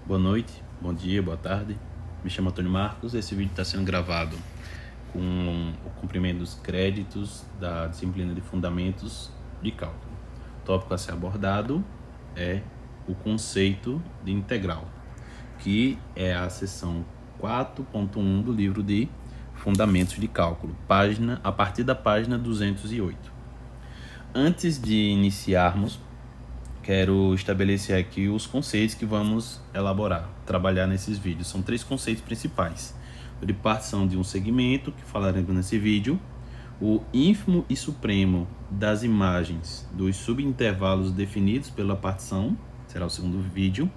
Boa noite, bom dia, boa tarde. Me chamo Antônio Marcos. Esse vídeo está sendo gravado com o cumprimento dos créditos da disciplina de Fundamentos de Cálculo. O tópico a ser abordado é o conceito de integral, que é a seção 4.1 do livro de Fundamentos de Cálculo, a partir da página 208. Antes de iniciarmos, quero estabelecer aqui os conceitos que vamos trabalhar nesses vídeos. São 3 conceitos principais: o de partição de um segmento, que falaremos nesse vídeo, o ínfimo e supremo das imagens dos subintervalos definidos pela partição, será o segundo vídeo,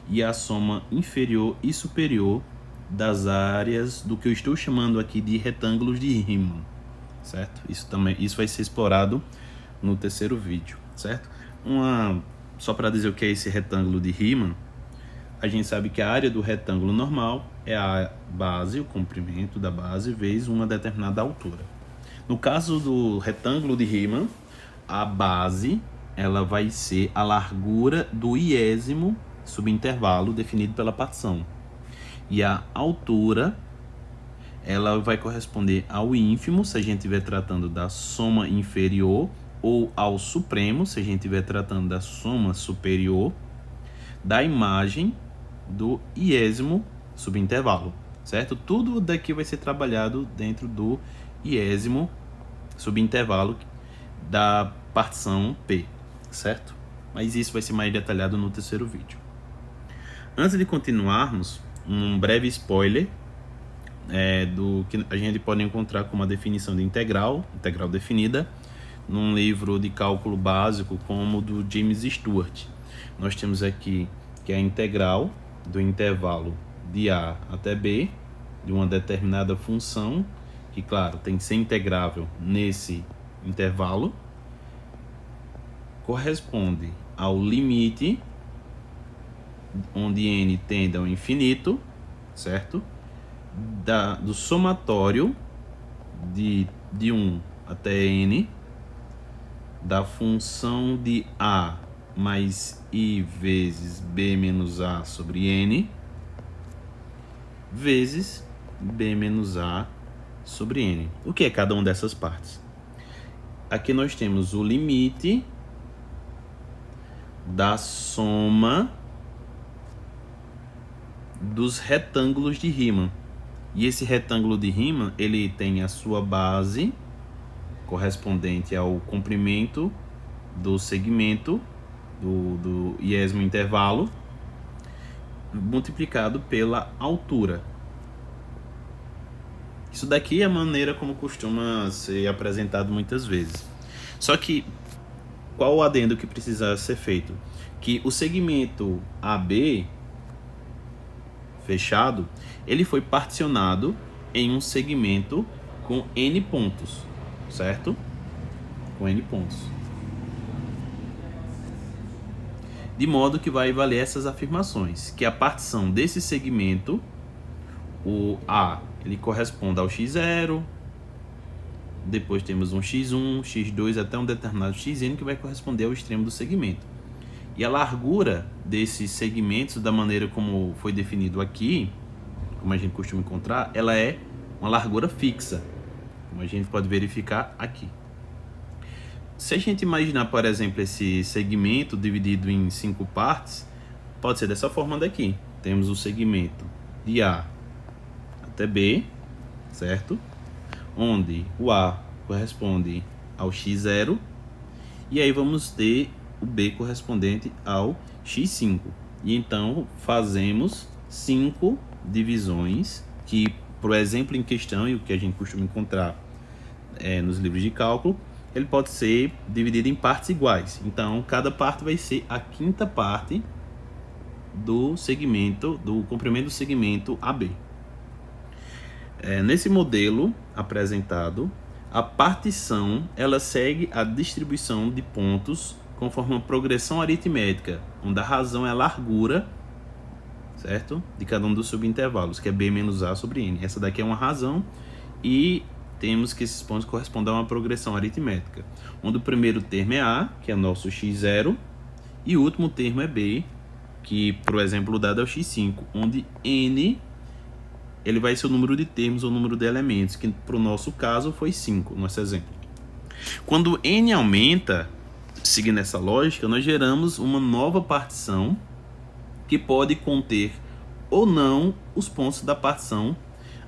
e a soma inferior e superior das áreas do que eu estou chamando aqui de retângulos de Riemann, certo? Isso vai ser explorado no terceiro vídeo, certo? Só para dizer o que é esse retângulo de Riemann, a gente sabe que a área do retângulo normal é a base, o comprimento da base, vezes uma determinada altura. No caso do retângulo de Riemann, a base ela vai ser a largura do iésimo subintervalo definido pela partição. E a altura ela vai corresponder ao ínfimo, se a gente estiver tratando da soma inferior, ou ao supremo, se a gente estiver tratando da soma superior, da imagem do iésimo subintervalo, certo? Tudo daqui vai ser trabalhado dentro do iésimo subintervalo da partição P, certo? Mas isso vai ser mais detalhado no terceiro vídeo. Antes de continuarmos, um breve spoiler do que a gente pode encontrar como a definição de integral definida num livro de cálculo básico como o do James Stewart. Nós temos aqui que é a integral do intervalo de A até B de uma determinada função, que claro, tem que ser integrável nesse intervalo, corresponde ao limite onde n tende ao infinito, certo? Do somatório de 1 até n da função de A mais I vezes B menos A sobre N vezes B menos A sobre N. O que é cada uma dessas partes? Aqui nós temos o limite da soma dos retângulos de Riemann. E esse retângulo de Riemann, ele tem a sua base correspondente ao comprimento do segmento do iésimo intervalo multiplicado pela altura. Isso daqui é a maneira como costuma ser apresentado muitas vezes. Só que qual o adendo que precisa ser feito? Que o segmento AB fechado, ele foi particionado em um segmento com N pontos, certo? Com N pontos. De modo que vai valer essas afirmações, que a partição desse segmento, o A, ele corresponde ao x0, depois temos um x1, x2 até um determinado xn que vai corresponder ao extremo do segmento. E a largura desses segmentos, da maneira como foi definido aqui, como a gente costuma encontrar, ela é uma largura fixa, como a gente pode verificar aqui. Se a gente imaginar, por exemplo, esse segmento dividido em 5 partes, pode ser dessa forma daqui. Temos o segmento de A até B, certo? Onde o A corresponde ao x0, e aí vamos ter o B correspondente ao x5. E então fazemos 5 divisões, que para o exemplo em questão e o que a gente costuma encontrar nos livros de cálculo, ele pode ser dividido em partes iguais. Então cada parte vai ser a quinta parte do segmento, do comprimento do segmento AB. Nesse modelo apresentado, a partição ela segue a distribuição de pontos conforme uma progressão aritmética, onde a razão é a largura, certo? De cada um dos subintervalos, que é B menos A sobre N. Essa daqui é uma razão e temos que esses pontos correspondem a uma progressão aritmética, onde o primeiro termo é A, que é nosso x0, e o último termo é B, que, por exemplo, o dado é o x5, onde n ele vai ser o número de termos ou o número de elementos, que para o nosso caso foi 5, nosso exemplo. Quando n aumenta, seguindo essa lógica, nós geramos uma nova partição que pode conter ou não os pontos da partição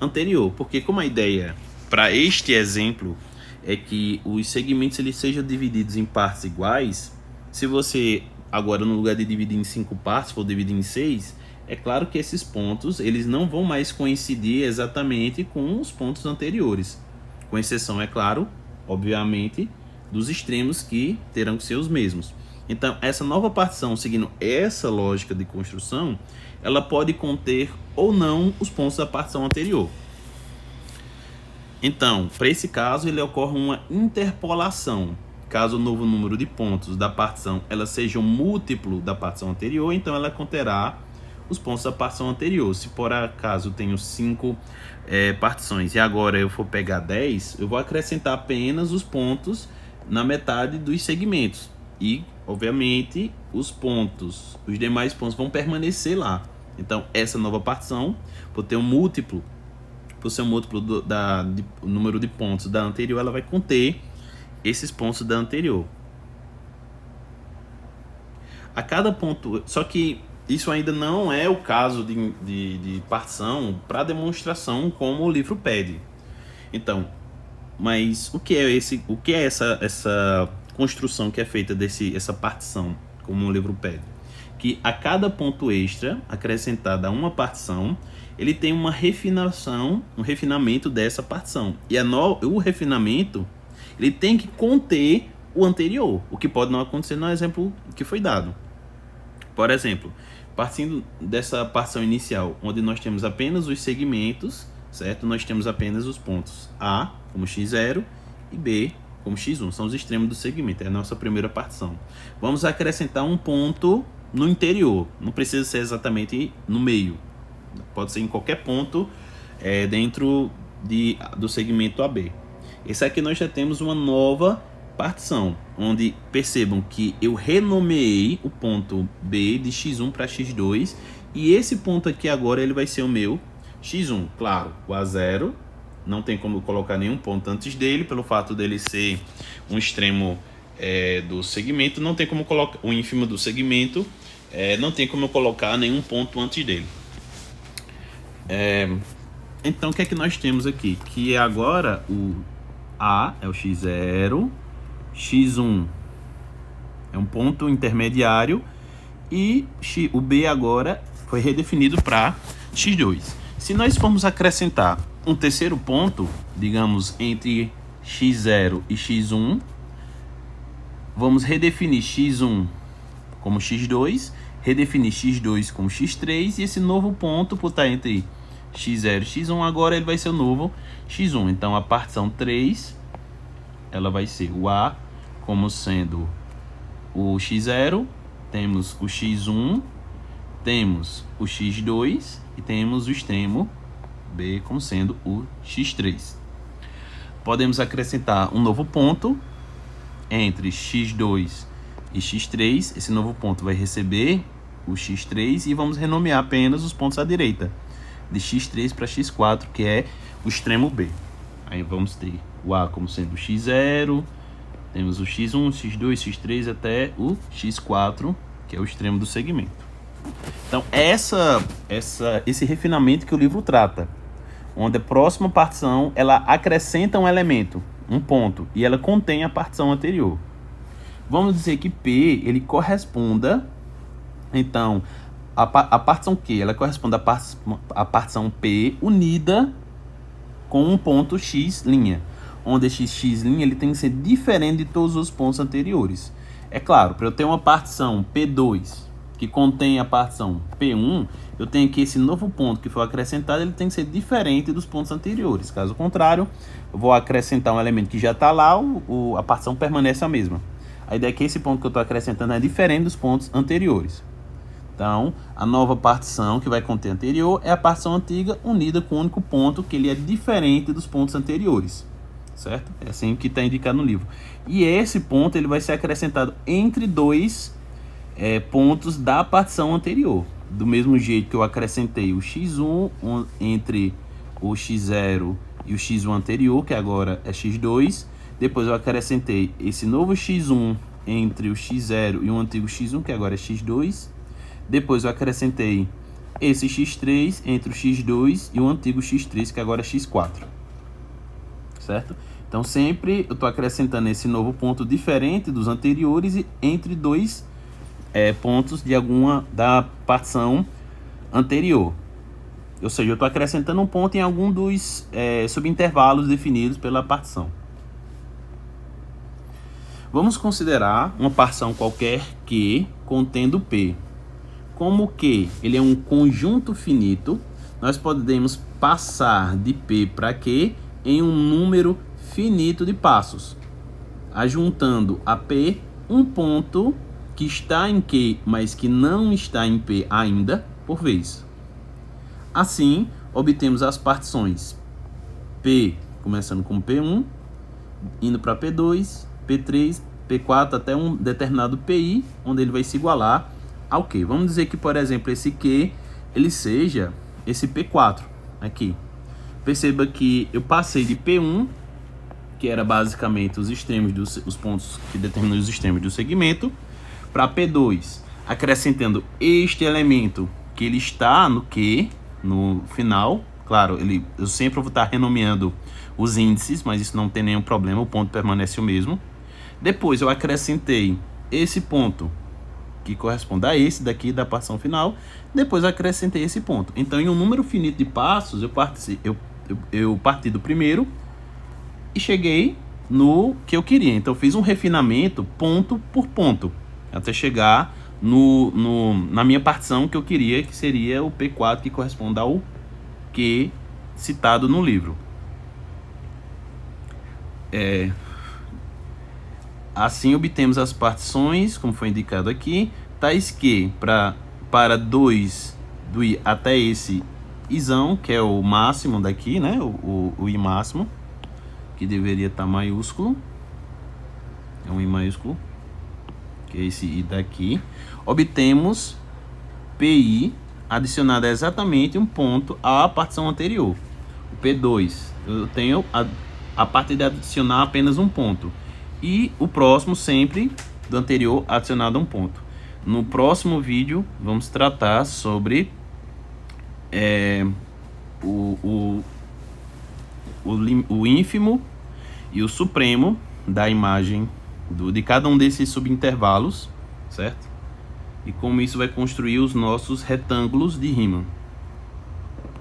anterior, porque como a ideia para este exemplo é que os segmentos eles sejam divididos em partes iguais, se você agora no lugar de dividir em 5 partes for dividir em 6, é claro que esses pontos eles não vão mais coincidir exatamente com os pontos anteriores, com exceção, é claro, obviamente, dos extremos que terão que ser os mesmos. Então, essa nova partição, seguindo essa lógica de construção, ela pode conter ou não os pontos da partição anterior. Então, para esse caso, ele ocorre uma interpolação. Caso o novo número de pontos da partição ela seja um múltiplo da partição anterior, então ela conterá os pontos da partição anterior. Se por acaso eu tenho 5 partições e agora eu for pegar 10, eu vou acrescentar apenas os pontos na metade dos segmentos. E, obviamente, os demais pontos vão permanecer lá. Então, essa nova partição, por ser um múltiplo do número de pontos da anterior, ela vai conter esses pontos da anterior. A cada ponto... Só que isso ainda não é o caso de partição para demonstração como o livro pede. Então, mas o que é essa construção que é feita essa partição, como o livro pede? Que a cada ponto extra acrescentado a uma partição, ele tem um refinamento dessa partição. E o refinamento, ele tem que conter o anterior, o que pode não acontecer no exemplo que foi dado. Por exemplo, partindo dessa partição inicial, onde nós temos apenas os segmentos, certo? Nós temos apenas os pontos A como x0 e B como x1, são os extremos do segmento, é a nossa primeira partição. Vamos acrescentar um ponto no interior, não precisa ser exatamente no meio, pode ser em qualquer ponto dentro do segmento AB. Esse aqui nós já temos uma nova partição, onde percebam que eu renomeei o ponto B de x1 para x2, e esse ponto aqui agora ele vai ser o meu x1, claro, o A0, não tem como colocar nenhum ponto antes dele, pelo fato dele ser um extremo do segmento, não tem como colocar o ínfimo do segmento, não tem como eu colocar nenhum ponto antes dele. Então o que é que nós temos aqui? Que agora o A é o x0, x1 é um ponto intermediário e o B agora foi redefinido para x2. Se nós formos acrescentar um terceiro ponto, digamos, entre x0 e x1, vamos redefinir x1 como x2, redefinir x2 como x3, e esse novo ponto, por estar entre x0 e x1, agora ele vai ser o novo x1. Então, a partição 3, ela vai ser o A como sendo o x0, temos o x1, temos o x2 e temos o extremo B como sendo o x3. Podemos acrescentar um novo ponto entre x2 e x3. Esse novo ponto vai receber o x3 e vamos renomear apenas os pontos à direita, de x3 para x4, que é o extremo B. Aí vamos ter o A como sendo o x0, temos o x1, x2, x3 até o x4, que é o extremo do segmento. Então, esse refinamento que o livro trata, onde a próxima partição ela acrescenta um elemento, um ponto, e ela contém a partição anterior. Vamos dizer que P ele corresponda, então, a partição Q ela corresponde à partição P unida com um ponto X', onde esse X' ele tem que ser diferente de todos os pontos anteriores. É claro, para eu ter uma partição P2 que contém a partição P1, eu tenho que esse novo ponto que foi acrescentado, ele tem que ser diferente dos pontos anteriores. Caso contrário, eu vou acrescentar um elemento que já está lá, a partição permanece a mesma. A ideia é que esse ponto que eu estou acrescentando é diferente dos pontos anteriores. Então, a nova partição que vai conter a anterior é a partição antiga unida com o único ponto que ele é diferente dos pontos anteriores. Certo? É assim que está indicado no livro. E esse ponto ele vai ser acrescentado entre dois pontos da partição anterior. Do mesmo jeito que eu acrescentei o x1 entre o x0 e o x1 anterior, que agora é x2. Depois eu acrescentei esse novo x1 entre o x0 e o antigo x1, que agora é x2. Depois eu acrescentei esse x3 entre o x2 e o antigo x3, que agora é x4. Certo? Então sempre eu estou acrescentando esse novo ponto diferente dos anteriores e entre dois pontos de alguma da partição anterior. Ou seja, eu estou acrescentando um ponto em algum dos subintervalos definidos pela partição. Vamos considerar uma partição qualquer Q contendo P. Como Q ele é um conjunto finito, nós podemos passar de P para Q em um número finito de passos, ajuntando a P um ponto que está em Q, mas que não está em P ainda, por vez. Assim, obtemos as partições P, começando com P1, indo para P2, P3, P4, até um determinado PI, onde ele vai se igualar ao Q. Vamos dizer que, por exemplo, esse Q, ele seja esse P4 aqui. Perceba que eu passei de P1, que era basicamente os extremos os pontos que determinam os extremos do segmento, para P2, acrescentando este elemento que ele está no Q, no final. Claro, eu sempre vou estar renomeando os índices, mas isso não tem nenhum problema, o ponto permanece o mesmo. Depois eu acrescentei esse ponto, que corresponde a esse daqui da partição final. Depois eu acrescentei esse ponto. Então, em um número finito de passos, eu parti do primeiro e cheguei no que eu queria. Então, eu fiz um refinamento ponto por ponto, até chegar na minha partição que eu queria, que seria o P4, que corresponde ao Q citado no livro. Assim obtemos as partições, como foi indicado aqui, tais que para 2 do I até esse Izão, que é o máximo daqui, né? O I máximo, que deveria estar maiúsculo. É um I maiúsculo, que é esse I daqui. Obtemos PI adicionado exatamente um ponto à partição anterior. O P2, eu tenho a partir de adicionar apenas um ponto. E o próximo sempre do anterior adicionado um ponto. No próximo vídeo vamos tratar sobre o ínfimo e o supremo da imagem de cada um desses subintervalos, certo? E como isso vai construir os nossos retângulos de Riemann.